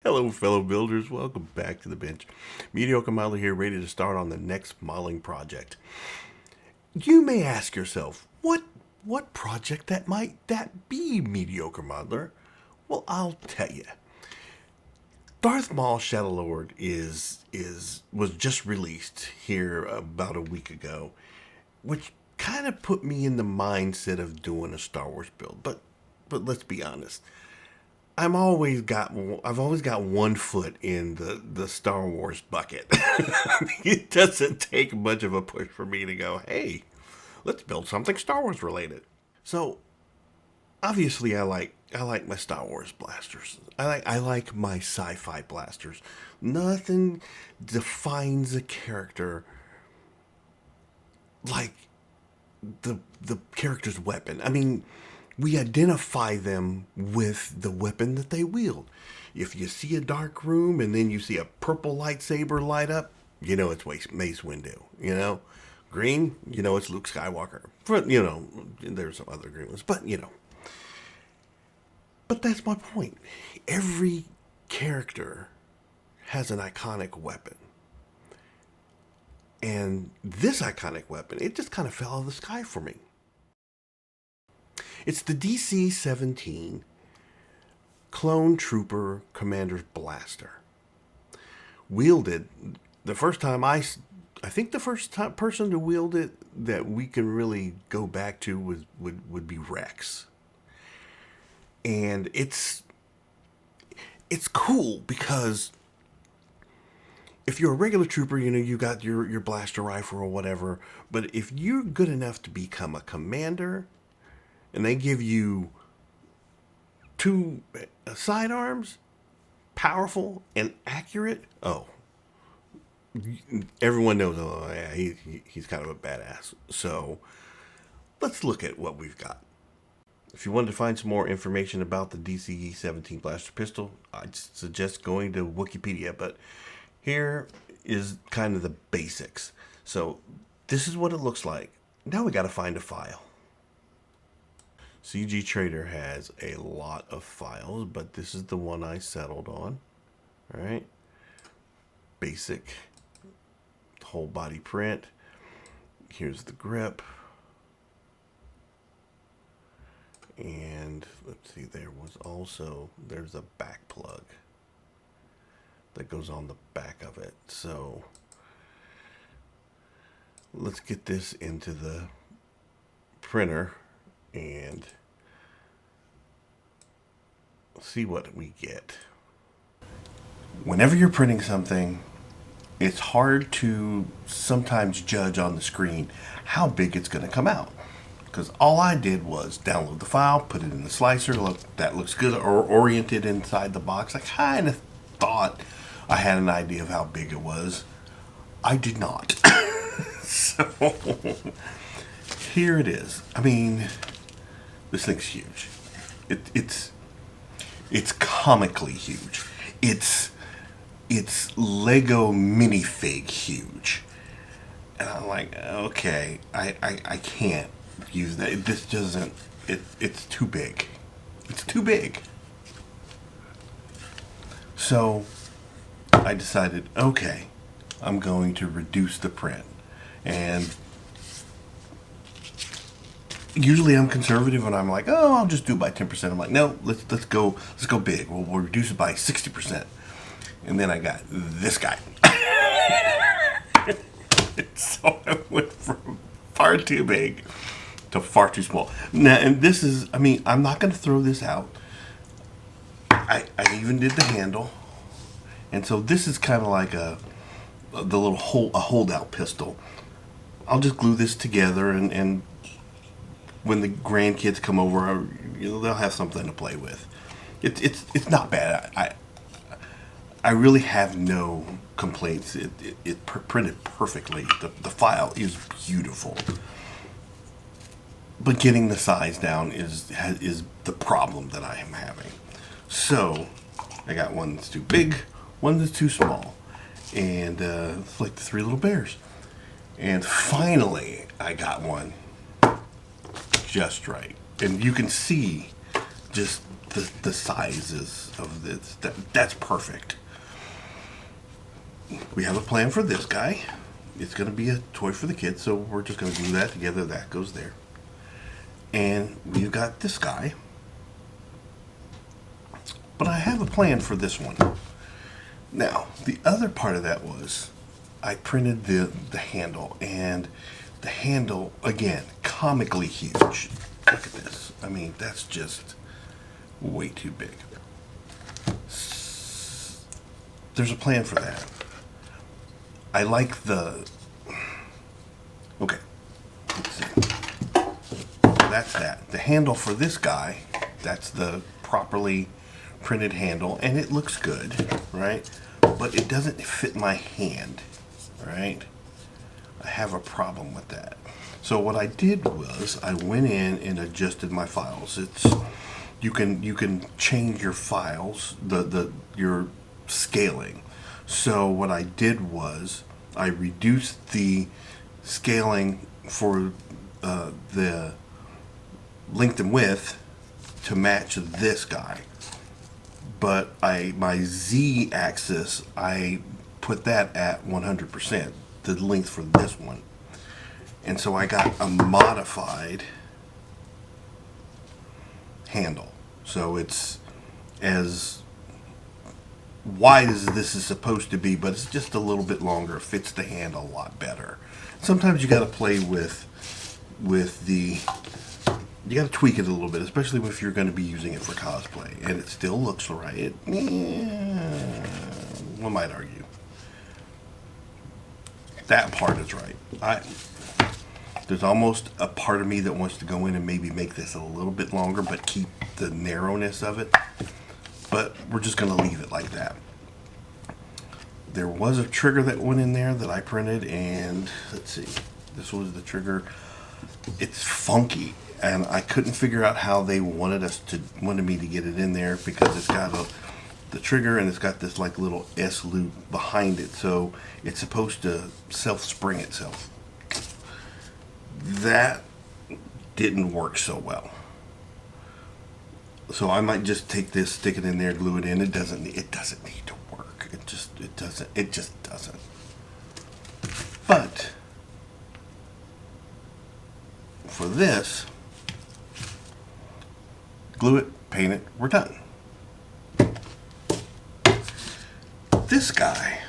Hello, fellow builders. Welcome back to the bench. Mediocre Modeler here, ready to start on the next modeling project. You may ask yourself, what project might that be, Mediocre Modeler? Well, I'll tell you. Darth Maul Shadowlord was just released here about a week ago, which kind of put me in the mindset of doing a Star Wars build. But let's be honest. I've always got one foot in the Star Wars bucket. It doesn't take much of a push for me to go, hey, let's build something Star Wars related. So obviously I like my Star Wars blasters. I like my sci-fi blasters. Nothing defines a character like the character's weapon. I mean, we identify them with the weapon that they wield. If you see a dark room and then you see a purple lightsaber light up, you know it's Mace Windu. You know, green, you know it's Luke Skywalker. You know, there's some other green ones, but you know. But that's my point. Every character has an iconic weapon. And this iconic weapon, it just kind of fell out of the sky for me. It's the DC-17 Clone Trooper Commander's Blaster. Wielded, the first time I think the first person to wield it that we can really go back to would be Rex. And it's cool because if you're a regular trooper, you know, you got your blaster rifle or whatever, but if you're good enough to become a commander and they give you two sidearms, powerful and accurate, oh, everyone knows, oh yeah, he's kind of a badass. So let's look at what we've got. If you wanted to find some more information about the DCE-17 blaster pistol, I'd suggest going to Wikipedia, but here is kind of the basics. So this is what it looks like. Now we got to find a file. CG Trader has a lot of files, but this is the one I settled on. All right. Basic whole body print. Here's the grip. And let's see, there's a back plug that goes on the back of it. So let's get this into the printer and see what we get. Whenever you're printing something, it's hard to sometimes judge on the screen how big it's going to come out. Because all I did was download the file, put it in the slicer, look, that looks good, or oriented inside the box. I kind of thought I had an idea of how big it was. I did not. So here it is. I mean, this thing's huge. It's comically huge. It's Lego minifig huge. And I'm like, okay, I can't use that. This doesn't, it's too big. It's too big. So I decided, okay, I'm going to reduce the print. And usually I'm conservative and I'm like, oh, I'll just do it by 10%. I'm like, no, let's go big. We'll reduce it by 60%. And then I got this guy. So I went from far too big to far too small. Now, and this is, I mean, I'm not going to throw this out. I even did the handle. And so this is kind of like the little holdout pistol. I'll just glue this together and when the grandkids come over, you know, they'll have something to play with. It's not bad. I really have no complaints. It printed perfectly. The file is beautiful. But getting the size down is the problem that I am having. So I got one that's too big, one that's too small. And it's like the Three Little Bears. And finally I got one just right. And you can see just the sizes of this. That's perfect. We have a plan for this guy. It's going to be a toy for the kids, so we're just going to glue that together. That goes there. And we've got this guy. But I have a plan for this one. Now, the other part of that was I printed the handle, and the handle, again, comically huge. Look at this. I mean, that's just way too big. There's a plan for that. I like the... Okay. Let's see. That's that. The handle for this guy, that's the properly printed handle, and it looks good, right? But it doesn't fit my hand, right? I have a problem with that. So what I did was I went in and adjusted my files. You can change your files, your scaling. So what I did was I reduced the scaling for the length and width to match this guy. But my Z axis, I put that at 100%, the length for this one. And so I got a modified handle. So it's as wide as this is supposed to be, but it's just a little bit longer. It fits the hand a lot better. Sometimes you got to play with the... You got to tweak it a little bit, especially if you're going to be using it for cosplay. And it still looks right. One might argue. That part is right. There's almost a part of me that wants to go in and maybe make this a little bit longer, but keep the narrowness of it. But we're just going to leave it like that. There was a trigger that went in there that I printed, and let's see. This was the trigger. It's funky. And I couldn't figure out how they wanted me to get it in there, because it's got the trigger and it's got this like little S loop behind it, so it's supposed to self-spring itself. That didn't work so well. So I might just take this, stick it in there, glue it in. It doesn't need to work. It just doesn't. But for this, glue it, paint it, we're done. This guy,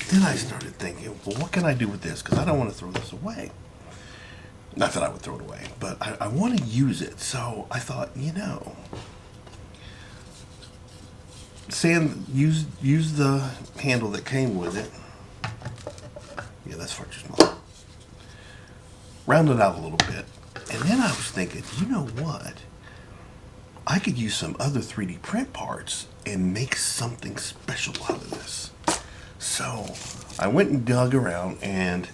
then I started thinking, well, what can I do with this? Because I don't want to throw this away. Not that I would throw it away, but I want to use it. So I thought, use the handle that came with it. Yeah, that's far too small. Round it out a little bit. And then I was thinking, you know what? I could use some other 3D print parts and make something special out of this. So I went and dug around, and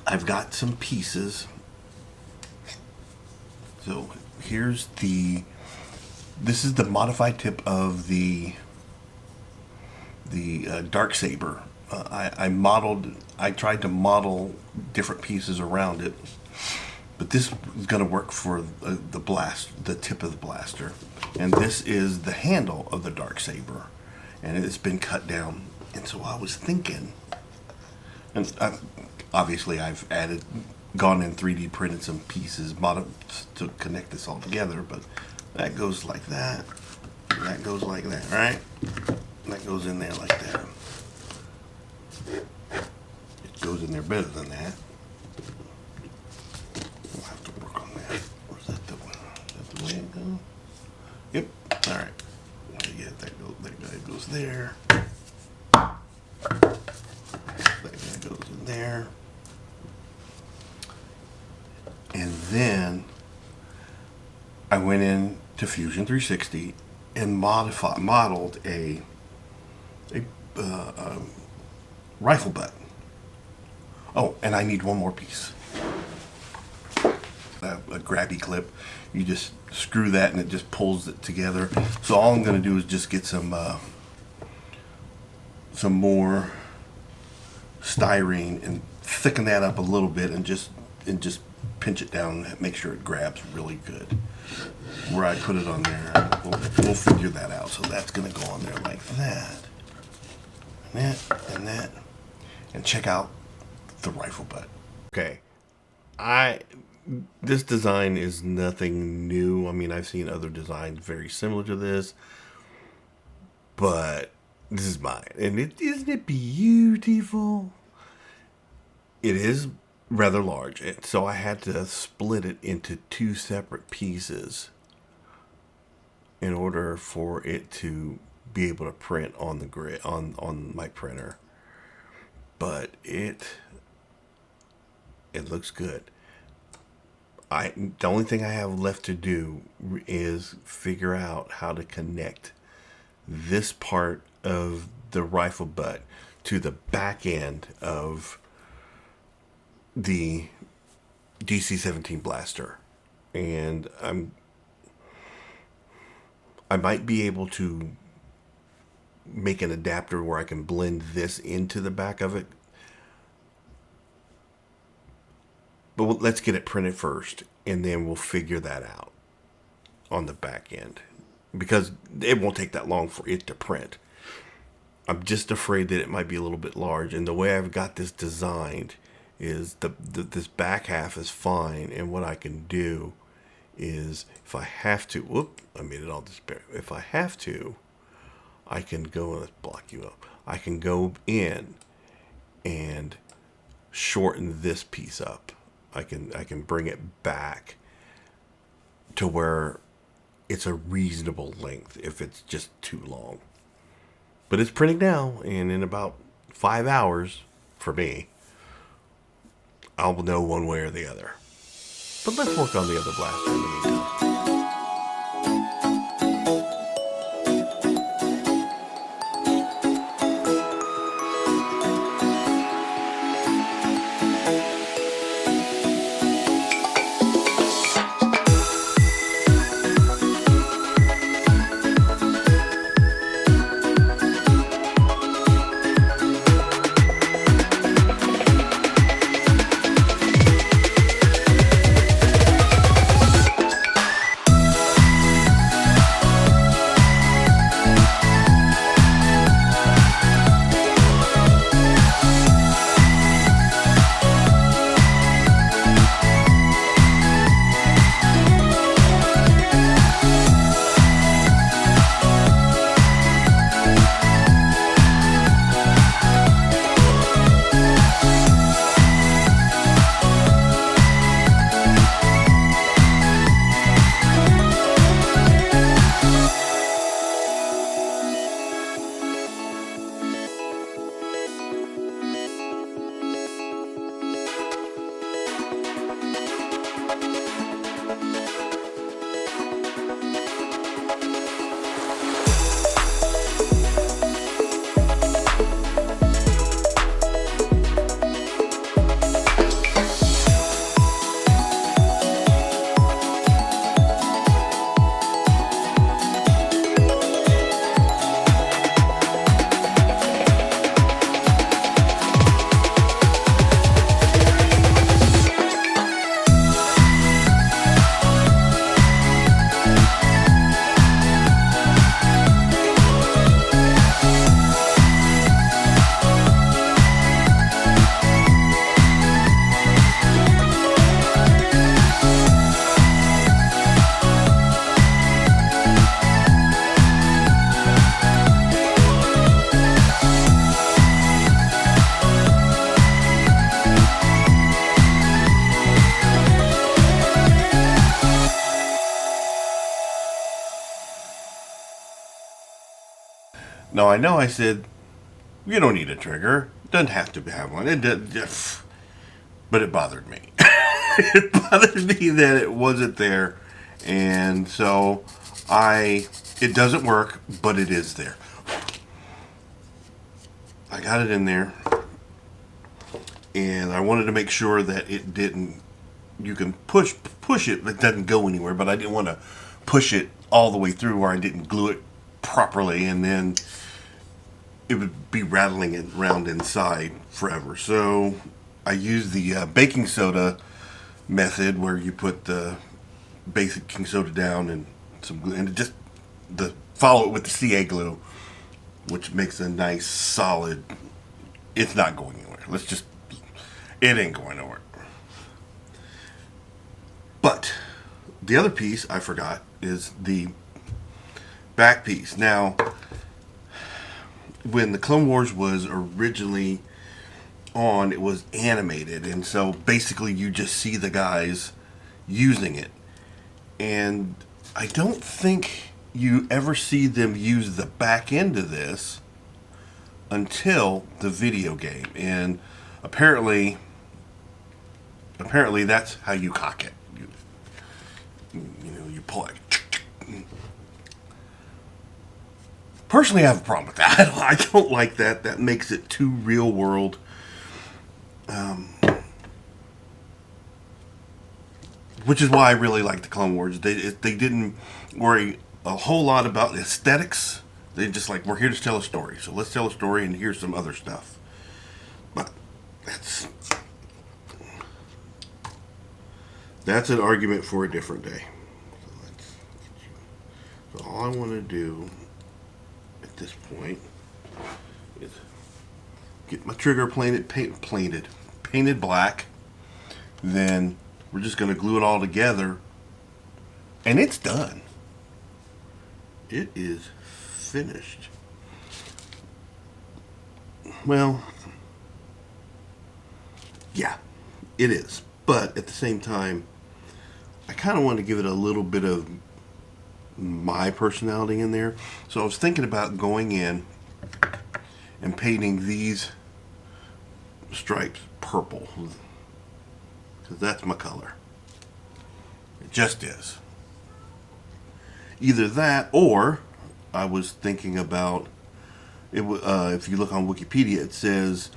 I've got some pieces. So here's this is the modified tip of the Darksaber. I tried to model different pieces around it, but this is going to work for the tip of the blaster. And this is the handle of the Darksaber, and it's been cut down. And so I was thinking, and obviously I've gone in 3D printed some pieces to connect this all together, but that goes like that, and that goes like that, right? And that goes in there like that. It goes in there better than that. We'll have to work on that. Or is that the way it goes? Yep. All right. Yeah, that guy goes there. That guy goes in there. And then I went in to Fusion 360 and modeled a rifle butt. Oh, and I need one more piece. A grabby clip. You just screw that and it just pulls it together. So all I'm going to do is just get some more styrene and thicken that up a little bit, and just pinch it down and make sure it grabs really good. Where I put it on there, we'll figure that out. So that's going to go on there like that. And that, and that. And check out the rifle butt. Okay. This design is nothing new. I mean, I've seen other designs very similar to this. But this is mine. And isn't it beautiful? It is rather large. So I had to split it into two separate pieces in order for it to be able to print on the grid on my printer. But it looks good. The only thing I have left to do is figure out how to connect this part of the rifle butt to the back end of the DC-17 blaster. And I might be able to make an adapter where I can blend this into the back of it. But let's get it printed first, and then we'll figure that out on the back end. Because it won't take that long for it to print. I'm just afraid that it might be a little bit large. And the way I've got this designed is this back half is fine. And what I can do is, if I have to, whoop, I made it all disappear. If I have to, I can go, let's block you up. I can go in and shorten this piece up. I can bring it back to where it's a reasonable length if it's just too long. But it's printing now, and in about 5 hours, for me, I'll know one way or the other. But let's work on the other blaster in the meantime. Now, I know I said, you don't need a trigger. Doesn't have to have one. It did, but it bothered me. It bothered me that it wasn't there. And so it doesn't work, but it is there. I got it in there. And I wanted to make sure that it didn't, you can push it, it doesn't go anywhere, but I didn't want to push it all the way through where I didn't glue it properly, and then it would be rattling it around inside forever. So I used the baking soda method where you put the basic king soda down and some glue, and just follow it with the CA glue, which makes a nice solid. It's not going anywhere. It ain't going nowhere. But the other piece I forgot is the back piece. Now, when the Clone Wars was originally on, it was animated, and so basically you just see the guys using it. And I don't think you ever see them use the back end of this until the video game. And apparently that's how you cock it. You pull it. Personally, I have a problem with that. I don't like that. That makes it too real world. Which is why I really like the Clone Wars. They didn't worry a whole lot about aesthetics. They just like, we're here to tell a story. So let's tell a story, and here's some other stuff. But that's an argument for a different day. So all I want to do at this point is get my trigger painted black. Then we're just going to glue it all together, and it's done. It is finished. Well, yeah, it is. But at the same time, I kind of want to give it a little bit of my personality in there. So I was thinking about going in and painting these stripes purple, because that's my color. It just is. Either that, or I was thinking about it. If you look on Wikipedia, it says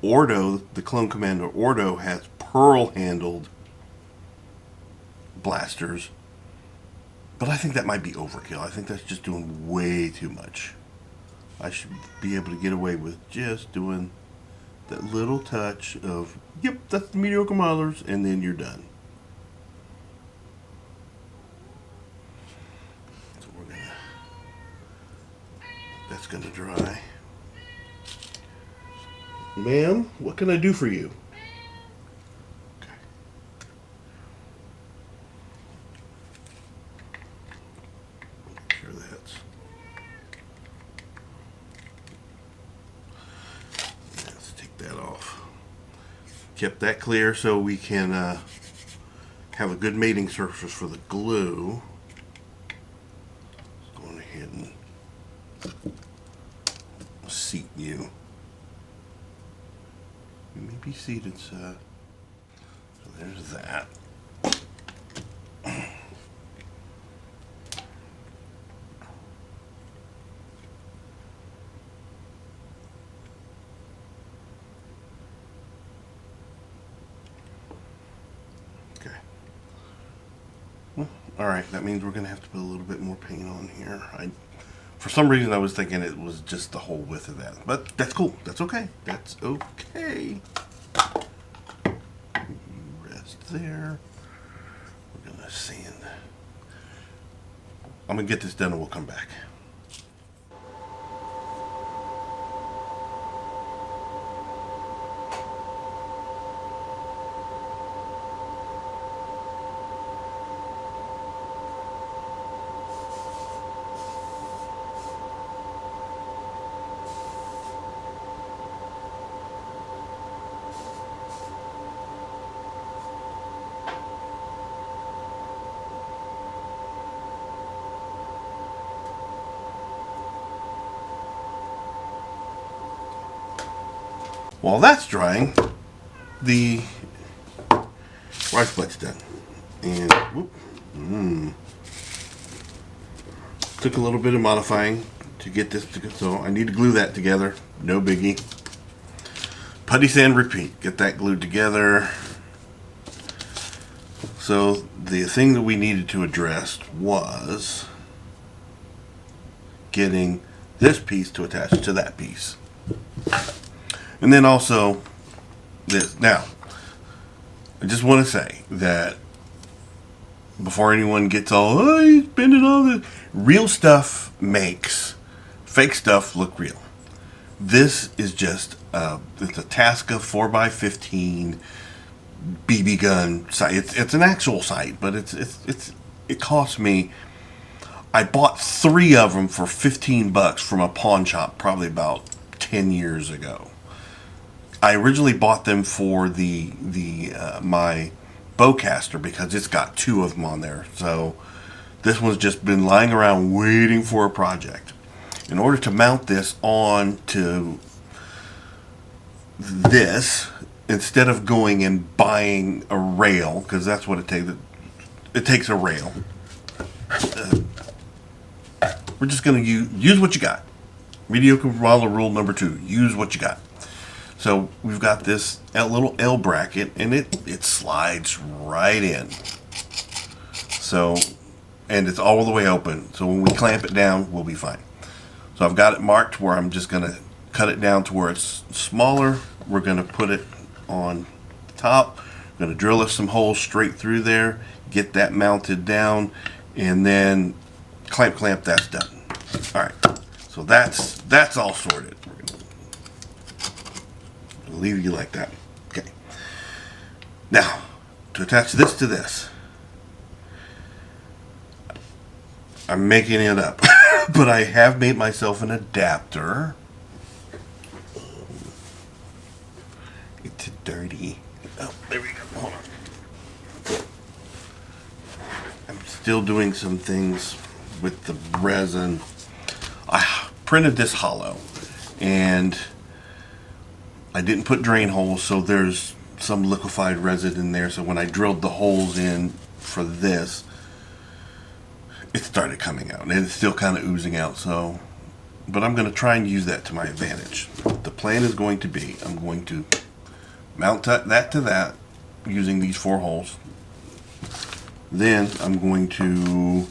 Ordo, the clone commander Ordo, has pearl-handled blasters, but I think that might be overkill. I think that's just doing way too much. I should be able to get away with just doing that little touch of, yep, that's the mediocre modelers, and then you're done. So that's gonna dry. Ma'am, what can I do for you? Okay. Make sure that's. Let's take that off. Kept that clear so we can have a good mating surface for the glue. Let's go on ahead and seat you. You may be seated, sir. So there's that. Okay. Well, all right. That means we're going to have to put a little bit more paint on here. For some reason, I was thinking it was just the whole width of that. But that's cool. That's okay. That's okay. Rest there. We're going to sand. I'm going to get this done and we'll come back. While that's drying, the rice butt's done. And whoop, took a little bit of modifying to get this to, so I need to glue that together. No biggie. Putty sand, repeat. Get that glued together. So the thing that we needed to address was getting this piece to attach to that piece. And then also this. Now, I just want to say that before anyone gets all, oh, he's spending all this, real stuff makes fake stuff look real. This is just it's a Tasca 4x15 BB gun sight. It's an actual sight, but it cost me. I bought 3 of them for $15 from a pawn shop probably about 10 years ago. I originally bought them for the my bowcaster because it's got 2 of them on there. So this one's just been lying around waiting for a project. In order to mount this on to this, instead of going and buying a rail, because that's what it takes a rail. We're just going to use what you got. Mediocre model rule number 2: use what you got. So we've got this little L bracket, and it slides right in. So, and it's all the way open. So when we clamp it down, we'll be fine. So I've got it marked where I'm just going to cut it down to where it's smaller. We're going to put it on the top. I'm going to drill us some holes straight through there, get that mounted down, and then clamp, that's done. All right, so that's all sorted. We're going to leave you like that. Okay. Now, to attach this to this, I'm making it up, but I have made myself an adapter. It's dirty. Oh, there we go. Hold on. I'm still doing some things with the resin. I printed this hollow, and I didn't put drain holes, so there's some liquefied resin in there. So when I drilled the holes in for this, it started coming out, and it's still kind of oozing out. So, but I'm going to try and use that to my advantage. The plan is going to be, I'm going to mount that to that using these 4 holes. Then I'm going to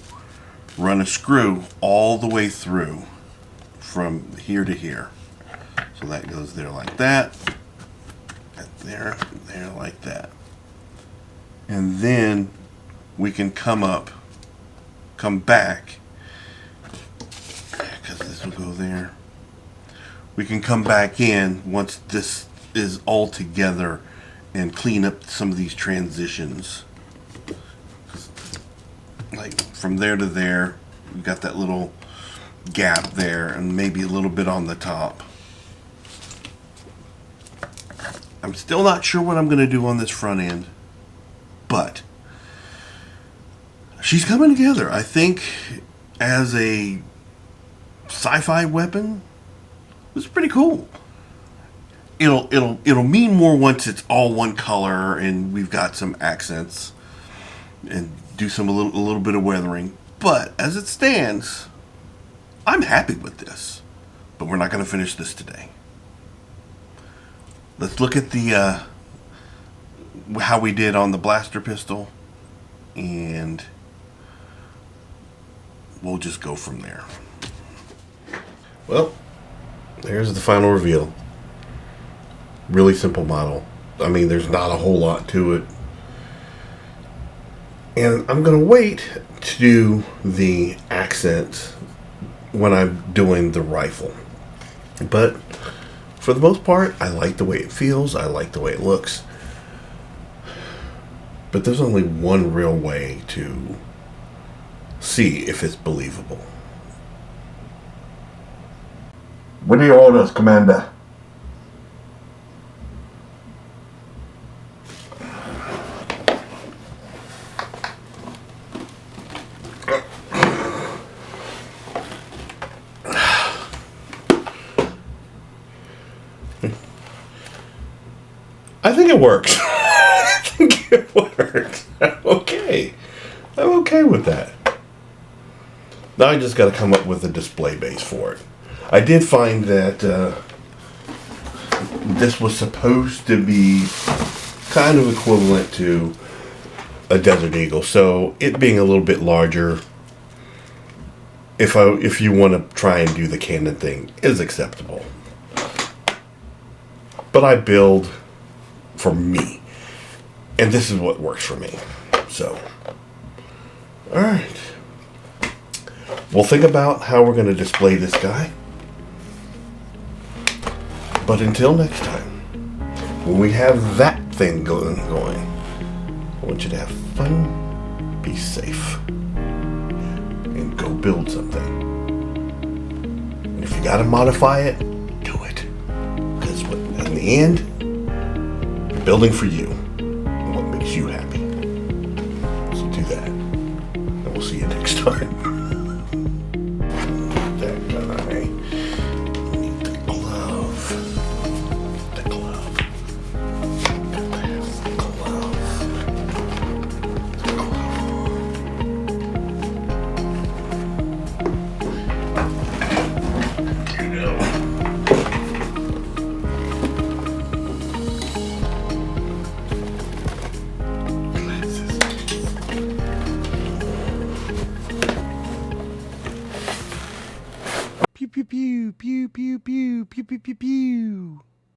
run a screw all the way through from here to here. So that goes there like that, there like that. And then we can come back, because this will go there. We can come back in once this is all together and clean up some of these transitions. Like from there to there, we got that little gap there, and maybe a little bit on the top. I'm still not sure what I'm going to do on this front end, but she's coming together. I think as a sci-fi weapon, it's pretty cool. It'll mean more once it's all one color and we've got some accents and do a little bit of weathering. But as it stands, I'm happy with this. But we're not going to finish this today. Let's look at the how we did on the blaster pistol, and we'll just go from there. Well, there's the final reveal. Really simple model. I mean, there's not a whole lot to it. And I'm going to wait to do the accents when I'm doing the rifle. But for the most part, I like the way it feels. I like the way it looks. But there's only one real way to see if it's believable. What are your orders, Commander? I think it works. I think it works. I'm okay with that. Now I just got to come up with a display base for it. I did find that this was supposed to be kind of equivalent to a Desert Eagle, so it being a little bit larger, if you want to try and do the cannon thing, is acceptable. But I build for me, And this is what works for me. So, all right. We'll think about how we're going to display this guy. But until next time, when we have that thing going, I want you to have fun, be safe, and go build something. And if you got to modify it, do it. Because in the end, you're building for you and what makes you happy. So do that. And we'll see you next time. That guy. Need the glove. The glove. The glove. The glove. You know. Pew pew pew pew pew pew pew pew pew pew.